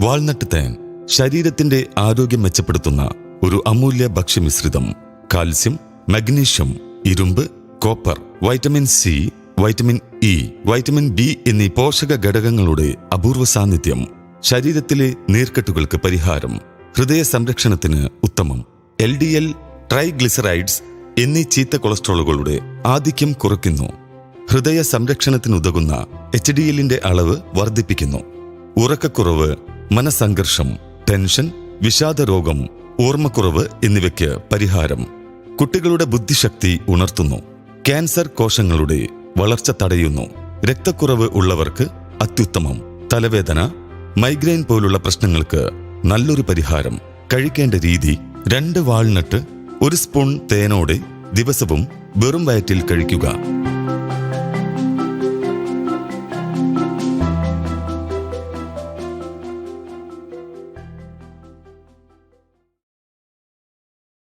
Walnut തേൻ ശരീരത്തിന്റെ ആരോഗ്യം മെച്ചപ്പെടുത്തുന്ന ഒരു അമൂല്യ ഭക്ഷ്യമിശ്രിതം. കാൽസ്യം, മഗ്നീഷ്യം, ഇരുമ്പ്, copper, vitamin C, vitamin E, vitamin B എന്നീ പോഷക ഘടകങ്ങളുടെ അപൂർവ സാന്നിധ്യം. ശരീരത്തിലെ നീർക്കെട്ടുകൾക്ക് പരിഹാരം. ഹൃദയ സംരക്ഷണത്തിന് ഉത്തമം. LDL, ട്രൈഗ്ലിസറൈഡ്സ് എന്നീ ചീത്ത കൊളസ്ട്രോളുകളുടെ ആധിക്യം കുറയ്ക്കുന്നു. ഹൃദയ സംരക്ഷണത്തിനുതകുന്ന HDLന്റെ അളവ് വർദ്ധിപ്പിക്കുന്നു. ഉറക്കക്കുറവ്, മനസംഘർഷം, ടെൻഷൻ, വിഷാദരോഗം, ഓർമ്മക്കുറവ് എന്നിവയ്ക്ക് പരിഹാരം. കുട്ടികളുടെ ബുദ്ധിശക്തി ഉണർത്തുന്നു. ക്യാൻസർ കോശങ്ങളുടെ വളർച്ച തടയുന്നു. രക്തക്കുറവ് ഉള്ളവർക്ക് അത്യുത്തമം. തലവേദന, മൈഗ്രെയിൻ പോലുള്ള പ്രശ്നങ്ങൾക്ക് നല്ലൊരു പരിഹാരം. കഴിക്കേണ്ട രീതി: 2 വാൾനട്ട് 1 സ്പൂൺ തേനോടെ ദിവസവും വെറും വയറ്റിൽ കഴിക്കുക.